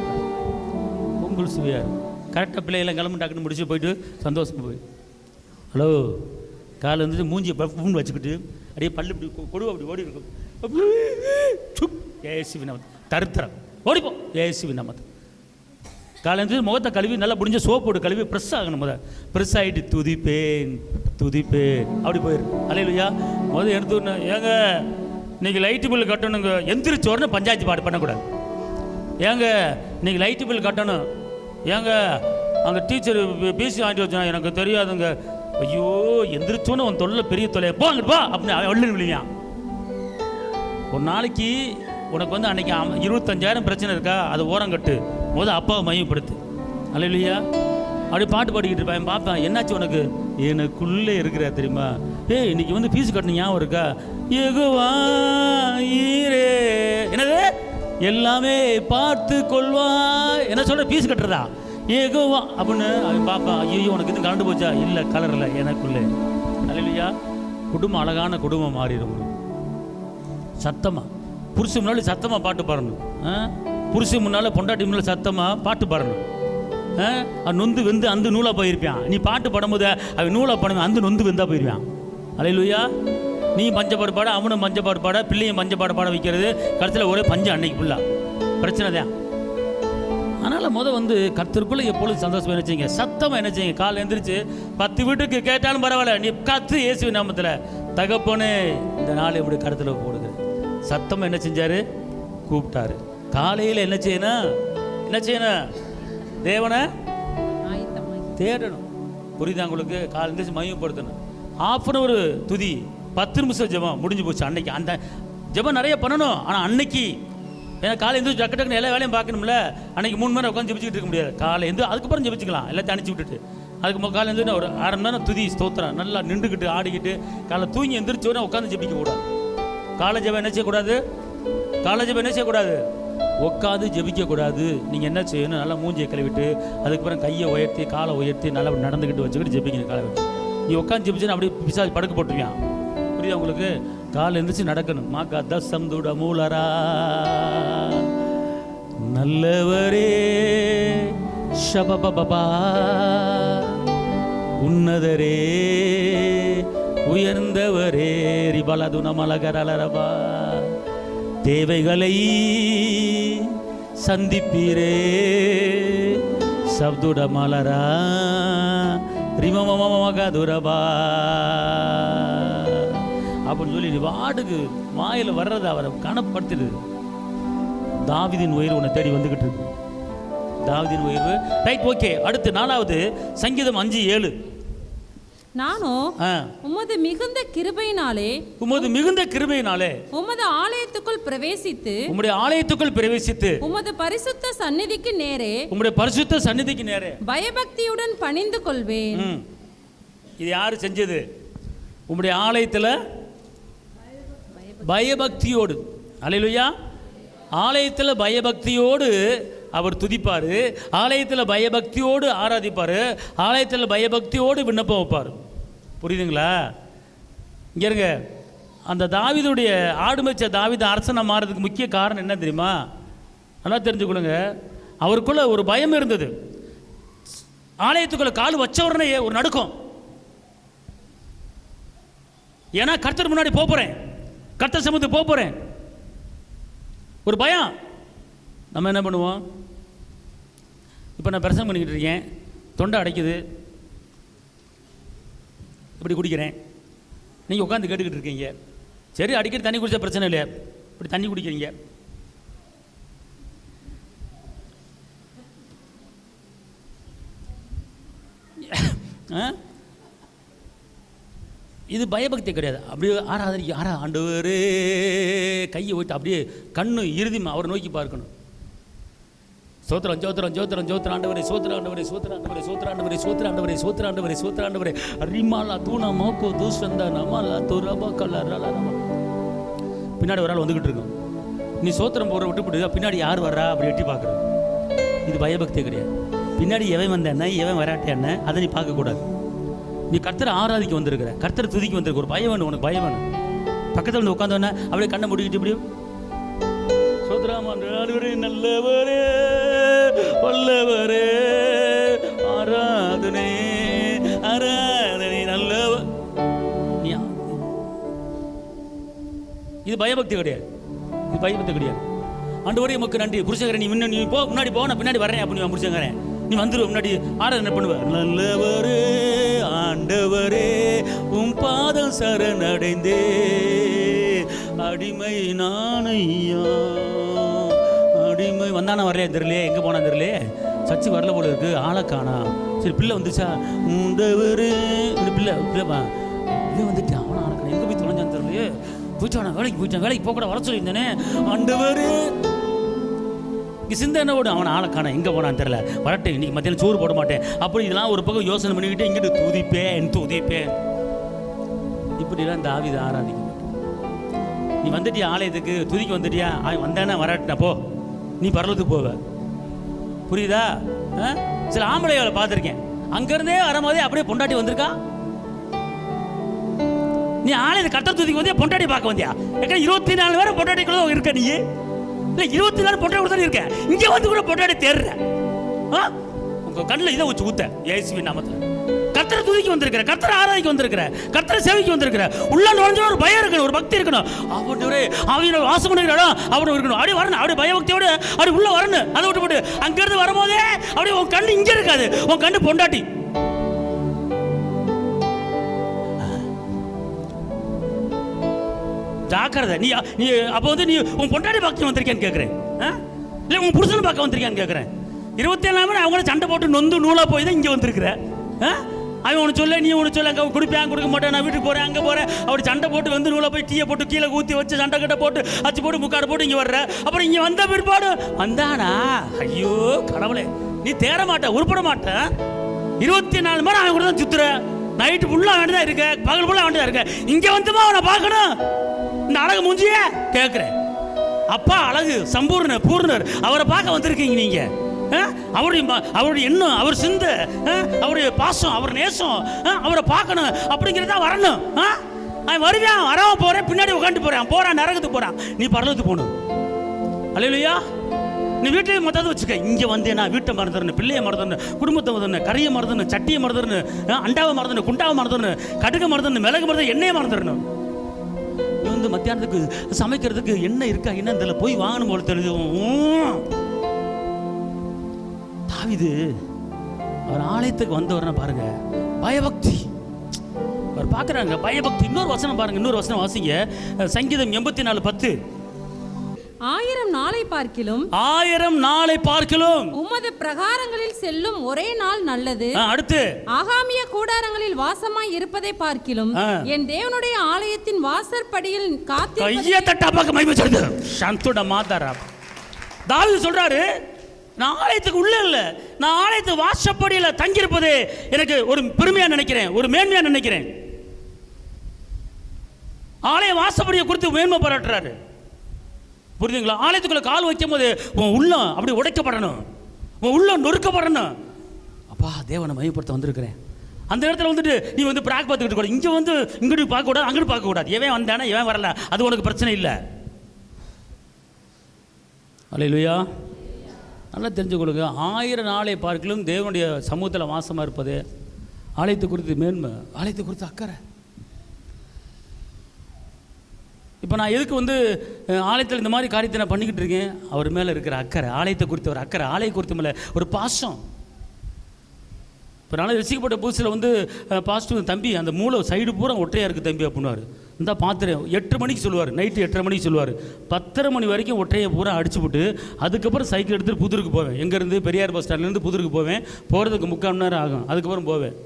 S1: பொங்கல் சுவையார். கரெக்டாக பிள்ளையெல்லாம் கிளம்பிட்டாக்குன்னு முடிச்சு போயிட்டு சந்தோஷம் போய் ஹலோ காலை வந்துட்டு மூஞ்சி பூண்டு வச்சுக்கிட்டு அப்படியே பல்லு இப்படி கொடுவா அப்படி ஓடி இருக்கும். ஏசுவி நமத்து தருத்திரம் ஓடிப்போம். ஏசுவி நமத்து காலை வந்து முகத்தை கழுவி நல்லா முடிஞ்ச சோப்பு போட்டு கழுவி ப்ரெஸ் ஆகணும். ப்ரெஸ் ஆகிட்டு துதிப்பேன் அப்படி போயிரு. அல்லேலூயா. எடுத்து ஏங்க இன்னைக்கு லைட்டு பில் கட்டணுங்க, எந்திரிச்ச உடனே பஞ்சாயத்து பாடு பண்ணக்கூடாது. ஏங்க இன்னைக்கு லைட்டு பில் கட்டணும், ஏங்க அந்த டீச்சர் பிசி வாங்கிட்டு வச்சா எனக்கு தெரியாதுங்க. ஐயோ எந்திரிச்சோன்னு உன் தொல்லை பெரிய தொல்லையா போங்கப்பா அப்படின்னு வள்ளி விழுவியான். ஒரு நாளைக்கு உனக்கு வந்து அன்னைக்கு 25,000 பிரச்சனை இருக்கா, அது ஓரம் கட்டு. அப்பாவை மையப்படுத்து. அல்லேலூயா. அப்படி பாட்டு பாடிக்கிட்டு இருப்பேன். பார்ப்பேன், என்னாச்சு உனக்கு? எனக்குள்ளே இருக்கிற தெரியுமா? இன்னைக்கு வந்து ஃபீஸ் கட்டணும் ஞாபகம் இருக்கா? யெகோவா ஈரே, என்னது எல்லாமே பார்த்து கொள்வா, என்ன சொல்ற? ஃபீஸ் கட்டுறதா? யெகோவா அப்படின்னு அவன் பார்ப்பான். ஐயோ உனக்கு இது கலந்து போச்சா? இல்லை, கலரில் எனக்குள்ளே. அல்லேலூயா. குடும்பம் அழகான குடும்பம் மாறிடும். சத்தமாக புருஷன் முன்னாடி சத்தமாக பாட்டு பாடணும். புருஷன் முன்னால் பொண்டாட்டி முன்னால் சத்தமாக பாட்டு பாடணும். நொந்து வெந்து அந்த நூலாக போயிருப்பான். நீ பாட்டு பாடும்போது அவன் நூலாக பாடுவேன், அந்த நொந்து வெந்தா போயிருவான். அல்லேலூயா. நீ பஞ்சப்பாடு பாட, அவனும் பஞ்சப்பாடு பாட, பிள்ளையும் பஞ்சப்பாடு பாட வைக்கிறது, கடைசியில் ஒரே பஞ்சம் அன்னைக்கு ஃபுல்லாக பிரச்சனை தான். அதனால் வந்து கர்த்தருக்குள்ளே எப்பொழுது சந்தோஷமாக என்ன செய்யுங்க? சத்தமாக என்ன செய்யுங்க? காலை எழுந்திரிச்சு 10 வீட்டுக்கு கேட்டாலும் பரவாயில்ல, நீ கத்து இயேசுவின் நாமத்தில், தகப்பனே இந்த நாள் இப்படி கருத்தில் போடுங்க. சத்தமாக என்ன செஞ்சார்? கூப்பிட்டாரு. காலையில் என்ன செய்யணும்? என்ன செய்யணும்? தேவனை தேடணும். புரியுதா உங்களுக்கு? காலை எழுந்திரிச்சு மையப்படுத்தணும். 1/2 துதி, 10 நிமிஷம் ஜெபம் முடிஞ்சு போச்சு. அன்னைக்கு அந்த ஜெபம் நிறைய பண்ணணும். ஆனால் அன்னைக்கு ஏன்னா காலை எழுந்து டக்கு டக்குன்னு எல்லா வேலையும் பார்க்கணும்ல. அன்னைக்கு 3 மணி நேரம் உட்காந்து ஜெபிச்சுக்கிட்டு இருக்க முடியாது. காலை எழுந்து அதுக்கப்புறம் ஜெபிச்சுக்கலாம், எல்லாத்தையும் அனுப்பிச்சி விட்டுட்டு. அதுக்கு காலை எழுந்து ஒரு 1/2 மணி நேரம் துதி ஸ்தோத்திரம் நல்லா நின்றுக்கிட்டு ஆடிக்கிட்டு, காலை தூங்கி எந்திரிச்சோன்னா உட்காந்து ஜெபிக்க கூடாது. காலை ஜெபம் என்ன செய்யக்கூடாது? காலை ஜெபம் என்ன செய்யக்கூடாது? உட்காந்து ஜெபிக்கக்கூடாது. நீங்கள் என்ன செய்யணும்? நல்லா மூஞ்சியை கழுவிட்டு, அதுக்கப்புறம் கையை உயர்த்தி காலை உயர்த்தி நல்லா நடந்துக்கிட்டு வச்சுக்கிட்டு ஜெபிக்கணும். காலை வச்சு நீ உட்காந்து ஜெபிச்சுன்னா அப்படியே பிசாசு படுக்க போட்டுருவியான். புரியுதா உங்களுக்கு? காலை எழுந்திரிச்சு நடக்கணும். மாக்கா தசம் துட மூலரா நல்லவரே ஷபபபா உன்னதரே உயர்ந்தவரே ரிபலதுன மலகரலரபா தேவைகளை சந்திப்பீரே சப்துட மலரா ரிமமமகதுரபா அப்படின்னு சொல்லி வாடுக்கு வாயில் வர்றது அவரை கனப்படுத்திடுது. தாவீதின் உயர்வு உன்னை தேடி வந்துகிட்டு இருக்கு. தாவீதின் உயர்வு. Right, okay. அடுத்து 4வது சங்கீதம் 5:7.
S2: நானோ உமது மிகுந்த கிருபையினாலே உமது ஆலயத்துக்குள் பிரவேசித்து உமது பரிசுத்த சந்நிதிக்கு நேரே பயபக்தியுடன் பணிந்து கொள்வேன்.
S1: இது யாரு செஞ்சது? உம்முடைய ஆலயத்தில் பயபக்தியோடு. அல்லேலூயா. ஆலயத்தில் பயபக்தியோடு அவர் துதிப்பார், ஆலயத்தில் பயபக்தியோடு ஆராதிப்பார், ஆலயத்தில் பயபக்தியோடு விண்ணப்பம் வைப்பார். புரியுதுங்களா? இங்கே இருங்க. அந்த தாவீதுடைய ஆடு மேய்ச்ச தாவீது அரசனை மாறதுக்கு முக்கிய காரணம் என்ன தெரியுமா? நல்லா தெரிஞ்சுக்கொள்ளுங்க. அவருக்குள்ள ஒரு பயம் இருந்தது. ஆலயத்துக்குள்ள கால் வச்ச உடனே ஒரு நடுக்கம். ஏன்னா கர்த்தர் முன்னாடி போகிறேன், கர்த்தர் சமூகத்துக்கு போகிறேன், ஒரு பயம். நம்ம என்ன பண்ணுவோம்? இப்போ நான் பிரசங்கம் பண்ணிக்கிட்டு இருக்கேன், தொண்டை அடைக்குது, இப்படி குடிக்கிறேன், நீங்கள் உட்காந்து கேட்டுக்கிட்டு இருக்கீங்க. சரி, அடிக்கடி தண்ணி குடித்தா பிரச்சனை இல்லையா? இப்படி தண்ணி குடிக்கிறீங்க. இது பயபக்தி கிடையாது. அப்படியே ஆண்டவரே கையை ஓட்டு அப்படியே கண்ணு இறுதிமா அவரை நோக்கி பார்க்கணும். சோத்திரம் ஜோத்திரம் ஜோத்திரம் ஜோத்திரம் ஆண்டவரே சோத்திர ஆண்டவரே சோத்திர ஆண்டவரே சோத்திர ஆண்டவரே சோத்திர ஆண்டவரே சோத்திர ஆண்டவரே சோத்திர ஆண்டவரே அரிமாலா தூணா மோக்கோ தூசந்தா நமாலா துரபா கலரலா நம. பின்னாடி ஒரு ஆள் வந்துக்கிட்டு இருக்கும். நீ சோத்திரம் போகிற விட்டுப்பிட்டு பின்னாடி யார் வர்றா அப்படி எட்டி பார்க்குறது. இது பயபக்தி கிடையாது. பின்னாடி எவன் வந்தேன்னா எவன் வராட்டேன்னு அதை நீ பார்க்கக்கூடாது. நீ கர்த்தரை ஆராதிக்க வந்திருக்கிற, கர்த்தரை துதிக்க வந்திருக்க. ஒரு பயம் வேணும், உனக்கு பயம் வேணும். பக்கத்தில் வந்து உட்காந்தோன்னே அப்படியே கண்ணை முடிக்கிட்டு இப்படியும் சோத்ராமரே நல்லவரே வல்லவரே ஆராதனே ஆராதனை நல்லவர். இது பயபக்தி கிடையாது. இது பயபக்தி கிடையாது. ஆண்டவரே உமக்கு நன்றி. புருஷங்கரே நீ போ, முன்னாடி போ, நான் பின்னாடி வரேன் அப்படின்னு புருஷங்கரே நீ வந்துடும். முன்னாடி ஆராதனை பண்ணுவேன். நல்லவரே ஆண்டவரே உம் பாதம் சரணடைந்தே அடிமை நானையா. அடிமை வந்தானா வரலையா தெரியலையே, எங்கே போனா தெரியலையே, சர்ச்சு வரல போல இருக்கு, ஆளை காணா. சரி பிள்ளை வந்துச்சா? உண்டவரு பிள்ளை வந்துட்டு அவனை ஆளை எங்கே போய் தொலைஞ்சான்னு தெரியலையே, போயிட்டானா வேலைக்கு போயிட்டான், வேலைக்கு போக கூட வர சொல்லியிருந்தேனே. ஆண்டவரு சிந்தை என்ன ஓடும், அவன் ஆளை காண எங்கே போனான்னு தெரியல, வரட்டும் இன்னைக்கு மத்தியானம் சோறு போட மாட்டேன் அப்படி இதெல்லாம் ஒரு பக்கம் யோசனை பண்ணிக்கிட்டு இங்கிட்டு துதிப்பேன். இப்படிலாம் தாவீது ஆராதிக்க மாட்டேன். நீ வந்துட்டியா ஆலயத்துக்கு, துதிக்க வந்துட்டியா, அவன் வந்தானே வரட்டா போ, நீ பரலத்துக்கு போவ. புரியுதா? சில ஆம்பளைகளை பார்த்துருக்கேன், அங்கேருந்தே வரும்போதே அப்படியே பொண்டாட்டி வந்திருக்கா. நீ ஆலயத்தை கர்த்தர் துதிக்கு வந்தியா, பொண்டாட்டி பார்க்க வந்தியா? 24 பேரும் பொண்டாட்டிக்குள்ள இருக்க, நீ இல்லை 24 பொண்டாட்டி கூட இருக்க, இங்கே வந்து கூட பொண்டாட்டி தேடுற. உங்க கண்ணில் இதை வச்சு ஊத்த இயேசுவின் நாமத்தில் கர்த்தரை துதிக்கு வந்திருக்கிற, கர்த்தரை ஆராதிக்க வந்திருக்கிற, கர்த்தரை சேவைக்கு வந்திருக்கிற, உள்ள நுழைஞ்ச ஒரு பயம் இருக்கணும், ஒரு பக்தி இருக்கணும். அவனோட வாசம் பண்ணுகிற இடம் அவனோட இருக்கணும். அப்படி வரணும், அப்படியே பயபக்தியோடு அப்படி உள்ள வரணும். அதை விட்டு போட்டு அங்கிருந்து வரும்போதே அப்படியே உன் கண்ணு இங்கே இருக்காது, உன் கண்ணு பொண்டாட்டி. ஜாக்கிரதை. நீ அப்போ வந்து நீ உன் பொண்டாட்டி பார்க்க வந்திருக்கேன்னு கேட்குறேன், இல்லை உன் புருஷனை பார்க்க வந்திருக்கேன்னு கேட்குறேன். 27 மணி அவங்கள சண்டை போட்டு நொந்து நூலாக போய் தான் இங்கே வந்திருக்கிற. அவன் ஒன்று சொல்ல, நீ ஒன்று சொல்ல, அங்கே கொடுப்பேன் கொடுக்க மாட்டேன், நான் வீட்டுக்கு போகிறேன் அங்கே போகிறேன், அப்படி சண்டை போட்டு வந்து நூலாக போய் டீயை போட்டு கீழே ஊற்றி வச்சு சண்டை கட்டை போட்டு அச்சு போட்டு முக்காடு போட்டு இங்கே வர்ற. அப்புறம் இங்கே வந்த பிற்பாடு வந்தானா, ஐயோ கடவுளே, நீ தேட மாட்ட, உருப்பட மாட்ட. 24 மணி அவன் கூட தான் சுத்துற, நைட்டு ஃபுல்லாக வேண்டியதாக இருக்க, பகல் ஃபுல்லாக வேண்டியதாக இருக்க, இங்கே வந்துமா அவனை பார்க்கணும். இந்த அழகு மூஞ்சிய கேட்குறேன். அப்பா அழகு பூர்ணர், அவரை பார்க்க வந்திருக்கீங்க நீங்க. அவருடைய எண்ணம், அவர் சிந்தை, அவருடைய பாசம், அவர் நேசம், அவரை பார்க்கணும் அப்படிங்கிறதா வரணும். அவன் வருவான், வரவன் போறேன், பின்னாடி உட்காந்து போறான், நரகத்துக்கு போறான், நீ பரலத்துக்கு போகணும். அல்லேலூயா. நீ வீட்டையும் மொத்தத்தை வச்சுக்க, இங்கே வந்தேன்னா வீட்டை மறந்துடணும், பிள்ளையை மறந்துடணும், குடும்பத்தை மறந்துடணும், கறியை மறந்துடணும், சட்டியை மறந்துடணும், அண்டாவை மறந்துடணும், குண்டாவை மறந்துடணும், கடுகு மறந்துடணும், மிளகு மறந்து, எண்ணெயை மறந்துடணும். வந்து மத்தியானத்துக்கு சமைக்கிறதுக்கு என்ன இருக்கா என்ன தெரியல, போய் வாங்கணும் போல தெரியுது. தாவீது அவர் ஆலயத்துக்கு வந்தவர்னா பாருங்க, பயபக்தி அவர் பார்க்குறாங்க, பயபக்தி. இன்னொரு வசனம் பாருங்க, இன்னொரு வசனம் வாசிங்க, சங்கீதம் 84:10.
S2: 1000 நாளை பார்க்கிலும் உமது பிரகாரங்களில் செல்லும் ஒரே நாள் நல்லது. அடுத்து, ஆகாமிய கூடாரங்களில் வாசமாய் இருப்பதை பார்க்கிலும் என் தேவனுடைய ஆலயத்தின் வாசற்படியில்
S1: தாவீது சொல்றாரு, நான் ஆலயத்துக்கு உள்ள இல்ல, நான் ஆலயத்துக்கு வாசப்படியில தங்கியிருப்பதே எனக்கு ஒரு பெருமையா நினைக்கிறேன், ஒரு மேன்மையா நினைக்கிறேன். ஆலய வாசப்படியை குறித்து மேன்மை பாராட்டுறாரு. புரியுதுங்களா? ஆலயத்துக்குள்ள கால் வைக்கும் போது உன் உள்ளம் அப்படி உடைக்கப்படணும், உன் உள்ளம் நொறுக்கப்படணும். அப்பா தேவனை மையப்படுத்த வந்திருக்கிறேன். அந்த இடத்துல வந்துட்டு நீ வந்து பிராக் பார்த்துக்கிட்டு கூட, இங்கே வந்து இங்கிட்டு பார்க்கக்கூடாது, அங்கிட்டு பார்க்கக்கூடாது, எவன் வந்தானே எவன் வரல, அது உனக்கு பிரச்சனை இல்லை. அல்லேலூயா. நல்லா தெரிஞ்சு கொடுங்க, 1000 நாளை பார்க்கலும் தேவனுடைய சமூகத்தில் வாசமாக இருப்பது, ஆலயத்தை குறித்து மேன்மை, ஆலயத்தை குறித்து அக்கறை. இப்போ நான் எதுக்கு வந்து ஆலயத்தில் இந்த மாதிரி காரியத்தை நான் பண்ணிக்கிட்டு இருக்கேன்? அவர் மேலே இருக்கிற அக்கறை, ஆலயத்தை குறித்த ஒரு அக்கறை, ஆலயம் குறித்த மேலே ஒரு பாசம். இப்போ நாளை ரசிக்கப்பட்ட புதுசில் வந்து பாஸ்டர் தம்பி அந்த மூளை சைடு பூரா ஒற்றையாக இருக்குது தம்பி அப்படின்னுவார். இந்த பார்த்துறேன் 8 மணிக்கு சொல்லுவார், நைட்டு 8:30 மணிக்கு சொல்லுவார், 10:30 மணி வரைக்கும் ஒற்றையை பூரா அடிச்சு போட்டு அதுக்கப்புறம் சைக்கிள் எடுத்துகிட்டு புதூருக்கு போவேன். எங்கேருந்து பெரியார் பஸ் ஸ்டாண்ட்லேருந்து புதூருக்கு போவேன், போகிறதுக்கு 3/4 மணி நேரம் ஆகும், அதுக்கப்புறம் போவேன்.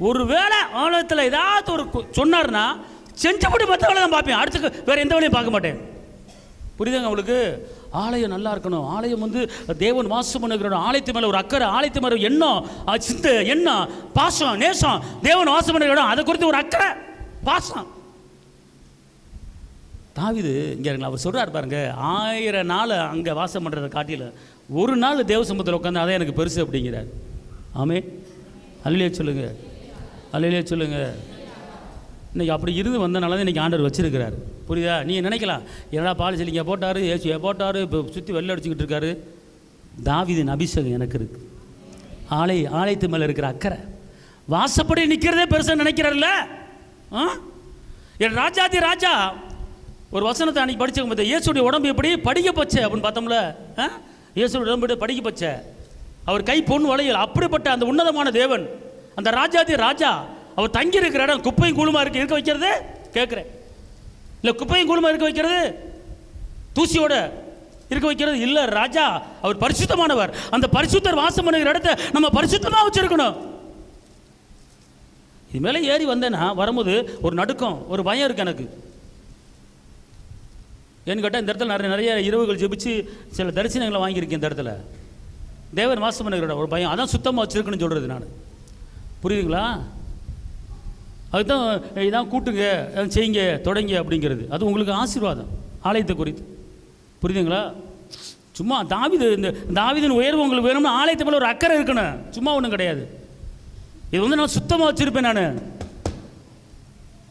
S1: ஒரு வேளை ஆலயத்தில் ஏதாவது ஒரு சொன்னார்னா செஞ்சபடி மற்ற வேலை தான் பார்ப்பேன், அடுத்து வேறு எந்த வேலையும் பார்க்க மாட்டேன். புரியுதுங்க உங்களுக்கு? ஆலயம் நல்லா இருக்கணும், ஆலயம் வந்து தேவன் வாசம் பண்ணுகிற ஆலயத்து மேலே ஒரு அக்கறை, ஆலயத்து மேலே எண்ணம், சிந்தை, எண்ணம், பாசம், நேசம், தேவன் வாசம் பண்ணுகிற இடம், அதை குறித்து ஒரு அக்கறை, பாசம். தாவீது இங்கே அவர் சொல்கிறார் பாருங்க, 1000 நாள் அங்கே வாசம் பண்ணுறதை காட்டில ஒரு நாள் தேவ சமூகத்தில் உட்காந்து அதான் எனக்கு பெருசு அப்படிங்கிறார். ஆமே, அல்லையே சொல்லுங்க, அல்லையே சொல்லுங்க. இன்றைக்கி அப்படி இருந்து வந்தனால தான் இன்றைக்கி ஆண்டவர் வச்சிருக்கிறார். புரியுதா? நீங்கள் நினைக்கலாம், என்னடா பாலிசலிங்க போட்டார், ஏசுவை போட்டார், இப்போ சுற்றி வெள்ளை அடிச்சுக்கிட்டு இருக்காரு. தாவீதின் அபிஷேகம் எனக்கு இருக்கு, ஆலயத்து மேலே இருக்கிற அக்கறை, வாசப்படி நிற்கிறதே பெருசாக நினைக்கிறார்ல. என் ராஜாதி ராஜா ஒரு வசனத்தை அன்றைக்கி படித்தவங்க பார்த்தா, இயேசுடைய உடம்பு எப்படி படிக்க பச்சை அப்படின்னு பார்த்தோம்ல, இயேசுடைய உடம்பு படிக்க பச்சை, அவர் கை பொன் வளையல், அப்படிப்பட்ட அந்த உன்னதமான தேவன், அந்த ராஜாதி ராஜா, அவர் தங்கி இருக்கிற இடம் குப்பையும் கூழுமா இருக்க வைக்கிறது கேட்குறேன். இல்லை குப்பையும் கூழுமா இருக்க வைக்கிறது, தூசியோட இருக்க வைக்கிறது இல்லை. ராஜா அவர் பரிசுத்தமானவர், அந்த பரிசுத்தர் வாசம் பண்ணுகிற இடத்த நம்ம பரிசுத்தமாக வச்சிருக்கணும். இது மேலே ஏறி வந்தேன்னா வரும்போது ஒரு நடுக்கம், ஒரு பயம் இருக்கு எனக்கு. ஏன்னு கேட்டால் இந்த இடத்துல நிறைய இரவுகள் ஜெபிச்சு சில தரிசனங்களை வாங்கியிருக்கேன். இந்த இடத்துல தேவன் வாசம் பண்ணுகிற ஒரு பயம், அதான் சுத்தமாக வச்சுருக்குன்னு சொல்கிறது நான். புரியுதுங்களா? அதுதான் இதான் கூட்டுங்க, செய்யுங்க, தொடங்க அப்படிங்கிறது. அது உங்களுக்கு ஆசீர்வாதம் ஆலயத்தை குறித்து. புரியுதுங்களா? சும்மா இந்த தாவீதின் உயர்வு உங்களுக்கு வேணும்னா ஆலயத்தை மேலே ஒரு அக்கறை இருக்கணும், சும்மா ஒன்றும் கிடையாது. இது வந்து நான் சுத்தமாக வச்சுருப்பேன் நான்,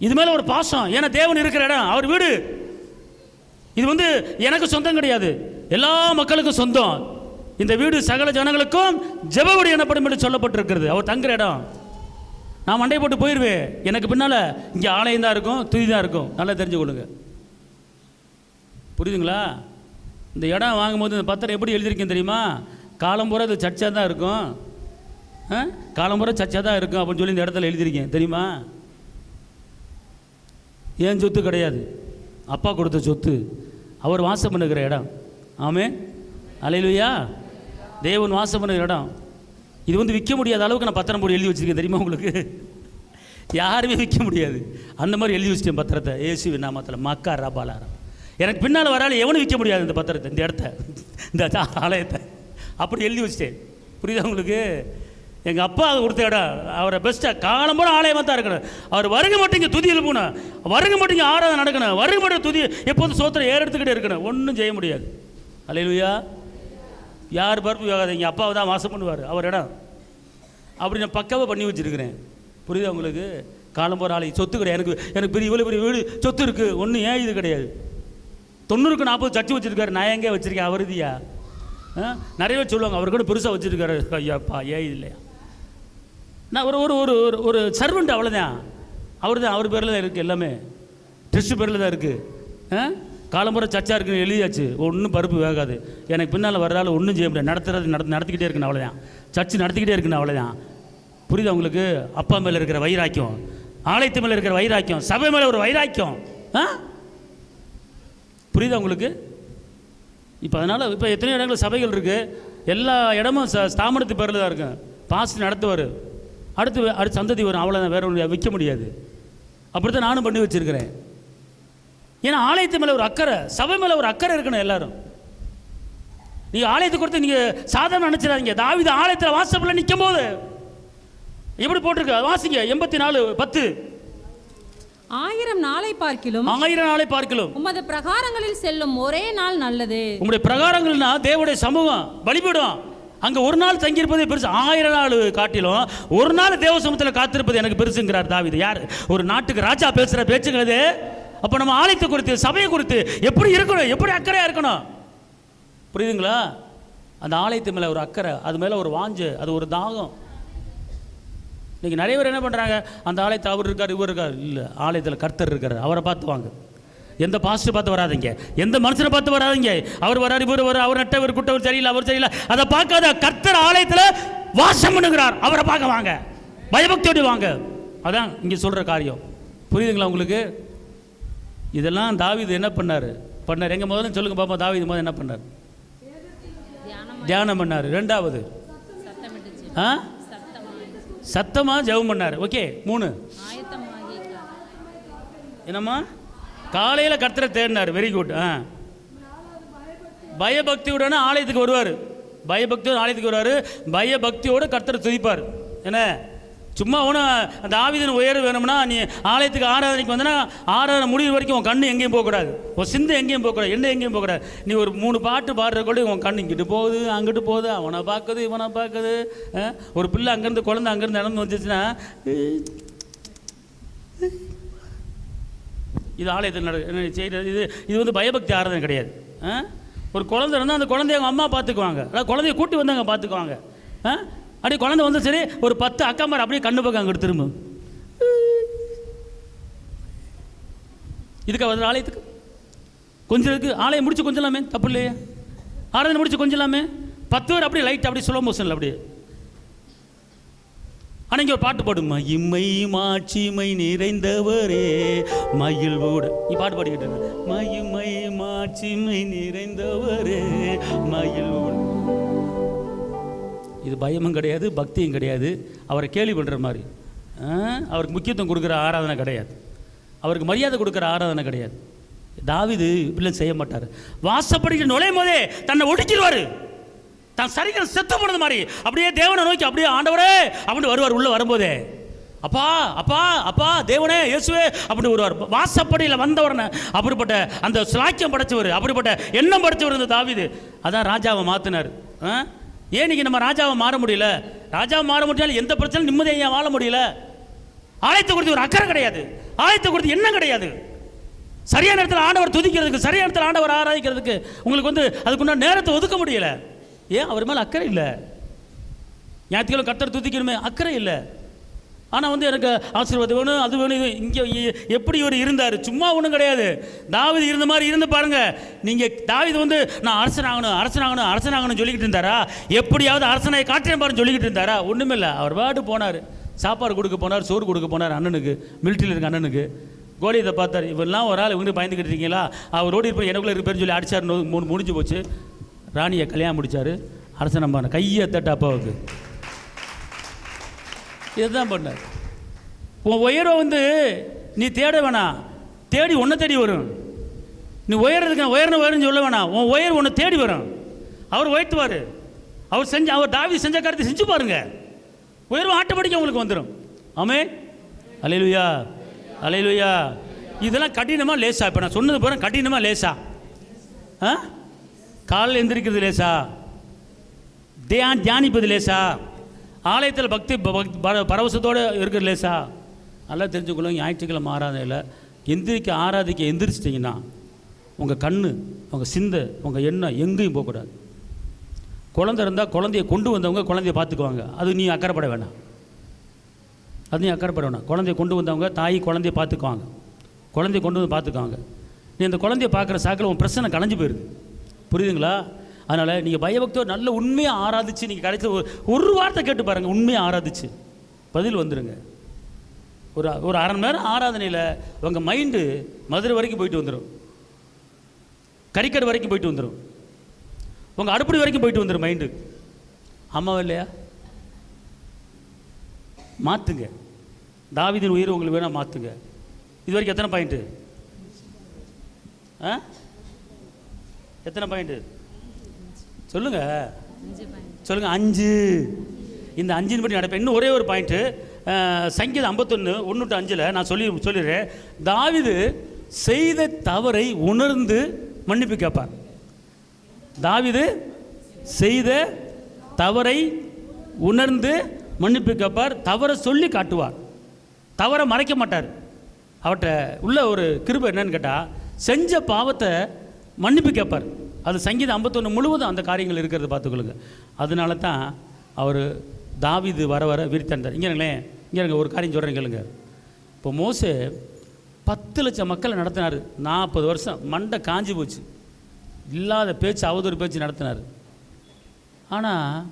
S1: இது மேலே ஒரு பாசம். ஏன்னா தேவன் இருக்கிற இடம், அவர் வீடு. இது வந்து எனக்கு சொந்தம் கிடையாது, எல்லா மக்களுக்கும் சொந்தம். இந்த வீடு சகல ஜனங்களுக்கும் ஜெப வீடு எனப்படும் என்று சொல்லப்பட்டிருக்கிறது. அவர் தங்குற இடம். நான் மண்டை போட்டு போயிடுவேன், எனக்கு பின்னால் இங்கே ஆலயம் தான் இருக்கும், துதி தான் இருக்கும். நல்லா தெரிஞ்சு கொள்ளுங்க. புரியுதுங்களா? இந்த இடம் வாங்கும்போது இந்த பத்திரம் எப்படி எழுதியிருக்கேன் தெரியுமா? காலம்புற இது சர்ச்சாக தான் இருக்கும், காலம்புற சர்ச்சாக தான் இருக்கும் அப்படின்னு சொல்லி இந்த இடத்துல எழுதியிருக்கேன் தெரியுமா? ஏன் சொத்து கிடையாது, அப்பா கொடுத்த சொத்து, அவர் வாசம் பண்ணுகிற இடம். ஆமென், அல்லேலூயா. தேவன் வாசம் பண்ணுகிற இடம். இது வந்து விற்க முடியாத அளவுக்கு நான் பத்திரம் போட்டு எழுதி வச்சுருக்கேன் தெரியுமா உங்களுக்கு? யாருமே விற்க முடியாது, அந்த மாதிரி எழுதி வச்சுட்டேன் பத்திரத்தை. இயேசுவின் நாமத்தில் மக்கா ரபாலாரம். எனக்கு பின்னால் வராலும் எவனும் விற்க முடியாது இந்த பத்திரத்தை, இந்த இடத்த, இந்த ஆலயத்தை. அப்படி எழுதி வச்சுட்டேன். புரியுதா உங்களுக்கு? எங்கள் அப்பா கொடுத்த இடம், அவரை பெஸ்ட்டாக காலம் போல ஆலயமாக தான் இருக்கணும். அவர் வருகை மட்டும் இங்கே துதி எழுப்பணும், வருகை மட்டும் இங்கே ஆராதனை நடக்கணும், வருகை மட்டும் துதி எப்போதும் சோத்திரம் ஏறெடுத்துக்கிட்டே இருக்கணும். ஒன்றும் செய்ய முடியாது. அல்லேலூயா. யார் பருப்பு வேகாதீங்க, அப்பாவை தான் வாசம் பண்ணுவார் அவர் இடம். அப்படி நான் பக்காவாக பண்ணி வச்சுருக்கிறேன். புரியுதா உங்களுக்கு? காலம் போகிற ஆலயம் சொத்து கிடையாது. எனக்கு பெரிய இவ்வளோ பெரிய வீடு சொத்து இருக்குது, ஒன்றும் ஏன் இது கிடையாது. 90க்கு 40 சர்ச்சு வச்சுருக்காரு, நான் எங்கே வச்சுருக்கேன்? அவருதியா? நிறைய பேர் சொல்லுவாங்க அவர் கூட பெருசாக வச்சுருக்காரு. ஐயாப்பா ஏன் இது இல்லையா? நான் ஒரு ஒரு ஒரு ஒரு சர்வெண்ட், அவ்வளோதான். அவர் தான், அவர் பேரில் தான் இருக்குது, எல்லாமே ட்ரஸ்ட் பேரில் தான் இருக்குது. காலம்புற சர்ச்சாக இருக்குன்னு எழுதியாச்சு, ஒன்றும் பருப்பு வேகாது. எனக்கு பின்னால் வர்றாலும் ஒன்றும் செய்ய முடியாது, நடத்திக்கிட்டே இருக்குன்னு அவ்வளோதான். சர்ச்சு நடத்திக்கிட்டே இருக்குன்னு அவ்வளோதான். புரியுதா உங்களுக்கு? அப்பா மேலே இருக்கிற வைராக்கியம், ஆலயத்து மேலே இருக்கிற வைராக்கியம், சபை மேலே ஒரு வைராக்கியம். புரியுதா உங்களுக்கு? இப்போ அதனால் இப்போ எத்தனையோ இடங்கள் சபைகள் இருக்குது, எல்லா இடமும் ஸ்தாபனத்து பேரில் தான் இருக்கும். பாஸ்டர் நடத்துவார், அடுத்து சந்ததி வரும், அவ்வளோதான், வேற ஒன்று விற்க முடியாது. அப்படி தான் நானும் பண்ணி வச்சுருக்கிறேன். ஏன்னா ஆலயத்து மேலே ஒரு அக்கறை, சபை மேலே ஒரு அக்கறை இருக்கணும் எல்லாரும். நீங்கள் ஆலயத்தை கொடுத்து நீங்கள் சாதாரண நினச்சிடாதீங்க. தாவீது ஆலயத்தில் வாசப்படில் நிற்கும் போது எப்படி போட்டிருக்கு வாசிங்க. 84:10.
S2: 1000 நாளை பார்க்கிலும்,
S1: 1000 நாளை பார்க்கிலும்
S2: உமது பிரகாரங்களில் செல்லும் ஒரே நாள் நல்லது.
S1: உங்களுடைய பிரகாரங்கள்னா தேவனுடைய சமூகம், பலிபீடம். அங்கே ஒரு நாள் தங்கியிருப்பதே பெருசு. 1000 நாள் காட்டிலும் ஒரு நாள் தேவ சமூகத்தில் காத்திருப்பது எனக்கு பெருசுங்கிறார் தாவீது. யார்? ஒரு நாட்டுக்கு ராஜா பேசுகிற பேச்சுங்கிறது. அப்போ நம்ம ஆலயத்தை குறித்து, சபையை குறித்து எப்படி இருக்கணும், எப்படி அக்கறையாக இருக்கணும். புரியுதுங்களா? அந்த ஆலயத்து மேலே ஒரு அக்கறை, அது மேலே ஒரு வாஞ்சு, அது ஒரு தாகம். இன்றைக்கி நிறைய பேர் என்ன பண்ணுறாங்க, அந்த ஆலயத்தில் அவர் இருக்கார், இவர் இருக்கார். இல்லை, ஆலயத்தில் கர்த்தர் இருக்கார், அவரை பார்த்து வாங்க. எந்த பாஸ்டர் பார்த்து வராதிங்க, எந்த மனுஷனை பார்த்து வராதிங்க. அவர் வராரு, இவர் வர, அவர் நட்டவர் குட்டவர் சரியில்லை, அவர் சரியில்லை, அதை பார்க்காத. கர்த்தர் ஆலயத்தில் வாசம் பண்ணுகிறார், அவரை பார்க்க வாங்க, பயபக்தியோடு வாங்க. அதான் இங்கே சொல்கிற காரியம். புரியுதுங்களா உங்களுக்கு? இதெல்லாம் தாவீது என்ன பண்ணார்? எங்கே முதல்ல சொல்லுங்க பாப்பா. தாவீது முதல்ல என்ன பண்ணார்? தியானம் பண்ணார். 2வது சத்தமாக ஜெபம் பண்ணார். ஓகே. 3 என்னம்மா? காலையில் கர்த்தரை தேடினார். Very good. பயபக்தியோட ஆலயத்துக்கு வருவார். பயபக்தியோடு ஆலயத்துக்கு வருவார். பயபக்தியோடு கர்த்தரை துதிப்பார். என்ன சும்மா ஒன்றும் அந்த தாவீதின் உயர்வு வேணும்னா நீ ஆலயத்துக்கு ஆராதனைக்கு வந்தனா ஆராதனை முடிவு வரைக்கும் உன் கண்ணு எங்கேயும் போகக்கூடாது, உன் சிந்தை எங்கேயும் போகக்கூடாது, என்ன எங்கேயும் போகக்கூடாது. நீ ஒரு 3 பாட்டு பாடுறக்குள்ள உன் கண்ணு இங்கிட்டு போகுது, அங்கிட்டு போகுது, அவனை பார்க்குது, இவனை பார்க்குது. ஒரு பிள்ளை அங்கேருந்து குழந்தை அங்கேருந்து நடந்து வந்துச்சுன்னா இது ஆலயத்தில் செய்கிறது. இது வந்து பயபக்தி ஆராதனை கிடையாது. ஒரு குழந்தை இருந்தால் அந்த குழந்தைய அவங்க அம்மா பார்த்துக்குவாங்க, அதாவது குழந்தைய கூட்டி வந்து அங்கே பார்த்துக்குவாங்க. அப்படியே குழந்தை வந்து சரி ஒரு 10 அக்கா மாதிரி அப்படியே கண்ணு பக்கம் அங்கிட்டு திரும்ப. இதுக்கு வந்து ஆலயத்துக்கு கொஞ்சம் இருக்குது, ஆலயம் முடிச்சு கொஞ்சலாமே, தப்பு இல்லையே. ஆராதனை முடிச்சு கொஞ்சலாமே. 10 பேர் அப்படியே லைட் அப்படியே ஸ்லோ மோஷனில் அப்படியே. ஆனால் இங்கே ஒரு பாட்டு பாடுமா, இம்மை மாட்சிமை நிறைந்தவரே மயில் ஓட. நீ பாட்டு பாடிக்கிட்டு இருக்க, மயிமை மாட்சிமை நிறைந்தவரே மயில் ஓட. இது பயமும் கிடையாது, பக்தியும் கிடையாது. அவரை கேள்வி பண்ணுற மாதிரி. அவருக்கு முக்கியத்துவம் கொடுக்குற ஆராதனை கிடையாது, அவருக்கு மரியாதை கொடுக்குற ஆராதனை கிடையாது. தாவீது இப்படிலாம் செய்ய மாட்டார். வாசப்படிக்கு நுழையும் போதே தன்னை ஒடுக்கிடுவார். தான் சரிகள் செத்து போனது மாதிரி அப்படியே தேவனை நோக்கி அப்படியே ஆண்டவரே அப்படின்னு வருவார். உள்ளே வரும்போதே அப்பா அப்பா அப்பா தேவனே இயேசுவே அப்படி வருவார். வாசப்படியில் வந்தவரனை அப்படிப்பட்ட அந்த சிலாக்கியம் படைச்சவர், அப்படிப்பட்ட எண்ணம் படைச்சவர் இந்த தாவீது. அதான் ராஜாவை மாற்றினார். ஏன் இன்னைக்கு நம்ம ராஜாவை மாற முடியல? ராஜாவை மாற முடியாலும் எந்த பிரச்சனையும் நிம்மதியாக ஏன் வாழ முடியல? ஆலயத்தை குறித்து ஒரு அக்கறை கிடையாது, ஆலயத்தை குறித்து எண்ணம் கிடையாது. சரியான நேரத்தில் ஆண்டவர் துதிக்கிறதுக்கு, சரியான நேரத்தில் ஆண்டவர் ஆராதிக்கிறதுக்கு உங்களுக்கு அதுக்குன்னா நேரத்தை ஒதுக்க முடியல. ஏன்? அவர் மேலே அக்கறை இல்லை. ஞாயிற்றுக்கிழமை கர்த்தர் துதிக்கணுமே, அக்கறை இல்லை. ஆனால் எனக்கு ஆசீர்வாதம் வேணும், அது வேணும், இது இங்கே எப்படி இவர் இருந்தார்? சும்மா ஒன்றும் கிடையாது. தாவீது இருந்த மாதிரி இருந்து பாருங்க. நீங்கள் தாவீது நான் அரசனாகணும் அரசனாகணும் அரசனாகணும்னு சொல்லிக்கிட்டு இருந்தாரா? எப்படியாவது அரசனை காட்டின பாருன்னு சொல்லிக்கிட்டு இருந்தாரா? ஒன்றுமே இல்லை. அவர் பாட்டு போனார், சாப்பாடு கொடுக்க போனார், சோறு கொடுக்க போனார் அண்ணனுக்கு, மிலிட்டரியில் இருக்க அண்ணனுக்கு. கோலியத்தை பார்த்தார். இவெல்லாம் ஒரு ஆள் இவங்க பயந்துக்கிட்டு இருக்கீங்களா? அவர் ஓடி இருப்பேன் எனக்குள்ளே இருப்பேன்னு சொல்லி அடித்தார். முடிஞ்சு போச்சு. ராணியை கல்யாணம் முடித்தார். அரசனம்பான கையை தட்ட அப்பாவுக்கு. இதுதான் பண்ணார். உன் உயர்வை நீ தேட வேணாம், தேடி ஒன்றை தேடி வரும். நீ உயர்றதுக்கு உயர்னு சொல்ல வேணாம், உன் உயர் ஒன்று தேடி வரும். அவர் உயர்த்துவார். அவர் தாவீது செஞ்ச காரியத்தை செஞ்சு பாருங்க, உயர்வு ஆட்டோமேட்டிக்காக உங்களுக்கு வந்துடும். ஆமென். அல்லேலூயா அல்லேலூயா. இதெல்லாம் கடினமாக லேசா? இப்போ நான் சொன்னது போகிறேன், கடினமாக லேசா? காலையில் எந்திரிக்கிறது லேசா? தியானிப்பது லேசா? ஆலயத்தில் பக்தி பரவசத்தோடு இருக்கிற லேசா? நல்லா தெரிஞ்சுக்கணும். ஞாயிற்றுக்கிழமை ஆராதனையில் எந்திரிக்க ஆராதிக்க எந்திரிச்சிட்டிங்கன்னா உங்கள் கண், உங்கள் சிந்தை, உங்கள் எண்ணம் எங்கேயும் போகக்கூடாது. குழந்தை இருந்தால் குழந்தைய கொண்டு வந்தவங்க குழந்தைய பார்த்துக்குவாங்க, அது நீ அக்கறைப்பட வேணாம். அது நீ அக்கறைப்பட வேணாம். குழந்தைய கொண்டு வந்தவங்க தாய் குழந்தைய பார்த்துக்குவாங்க, குழந்தைய கொண்டு வந்து பார்த்துக்குவாங்க. நீ அந்த குழந்தைய பார்க்குற சாக்கில் உன் பிரச்சனை கலைஞ்சு போயிடுது. புரியுதுங்களா? அதனால் நீங்கள் பயபக்தியோடு நல்ல உண்மையாக ஆராதிச்சு நீங்கள் கிடைச்ச ஒரு வார்த்தை கேட்டு பாருங்கள். உண்மையாக ஆராதிச்சு பதில் வந்துடுங்க. ஒரு அரை மணி நேரம் ஆராதனையில் உங்கள் மைண்டு மதுரை வரைக்கும் போயிட்டு வந்துடும், கறிக்கடை வரைக்கும் போயிட்டு வந்துடும், உங்கள் அடுப்படி வரைக்கும் போயிட்டு வந்துடும் மைண்டு. ஆமாவா இல்லையா? மாற்றுங்க. தாவீதின் உயிர் உங்களுக்கு வேணால் மாற்றுங்க. இது வரைக்கும் எத்தனை பாயிண்ட்டு? எத்தனை பாயிண்ட்டு சொல்லுங்க? சொல்லுங்க. 5. இந்த 5 படி நடப்பேன். இன்னும் ஒரே ஒரு பாயிண்ட்டு, சங்கீதம் 51:1-5 நான் சொல்லிடுறேன். தாவீது செய்த தவறை உணர்ந்து மன்னிப்பு கேட்பார். தாவீது செய்த தவறை உணர்ந்து மன்னிப்பு கேட்பார். தவறை சொல்லி காட்டுவார், தவறை மறைக்க மாட்டார். அவர்கிட்ட உள்ள ஒரு கிருபை என்னன்னு கேட்டால், செஞ்ச பாவத்தை மன்னிப்பு கேட்பார். அது சங்கீதம் 51 முழுவதும் அந்த காரியங்கள் இருக்கிறது பார்த்துக்கொள்ளுங்க. அதனால தான் அவர் தாவீது வர வர விரித்தாண்டார். இங்கே ஒரு காரியம் சொல்கிறேன் கேளுங்க. இப்போ மோசே 10 லட்சம் மக்களை நடத்தினார். 40 வருஷம் மண்டை காஞ்சி போச்சு, இல்லாத பேச்சு, அவதூறு பேச்சு நடத்தினார். ஆனால்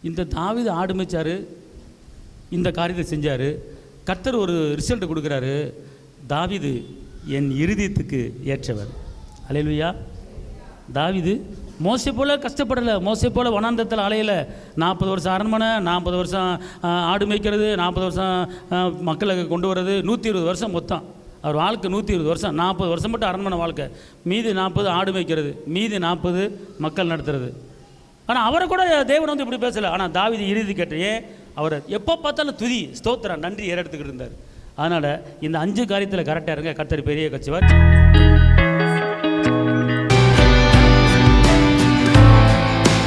S1: இந்த தாவீது ஆடு மேய்ச்சார், இந்த காரியத்தை செஞ்சார். கர்த்தர் ஒரு ரிசல்ட் கொடுக்குறாரு, தாவீது என் இருதயத்துக்கு ஏற்றவர். அல்லேலூயா. தாவீது மோசே போல் கஷ்டப்படலை, மோசே போல் வனாந்தரத்தில் அலையலை. 40 வருஷம் அரண்மனை, 40 வருஷம் ஆடு மேய்க்கிறது, 40 வருஷம் மக்களை கொண்டு வர்றது, 120 வருஷம் மொத்தம் அவர் வாழ்க்கை. 120 வருஷம், 40 வருஷம் மட்டும் அரண்மனை வாழ்க்கை, மீதி 40 ஆடு மேய்க்கிறது, மீதி 40 மக்கள் நடத்துறது. ஆனால் அவரை கூட தேவன் இப்படி பேசலை. ஆனால் தாவீது இறுதி கேட்டே அவரை எப்போ பார்த்தாலும் துதி, ஸ்தோத்திரம், நன்றி ஏறெடுத்துக்கிட்டு இருந்தார். அதனால் இந்த 5 காரியத்தில் கரெக்டாக இருங்க. கர்த்தர் பெரிய கட்சிவார்.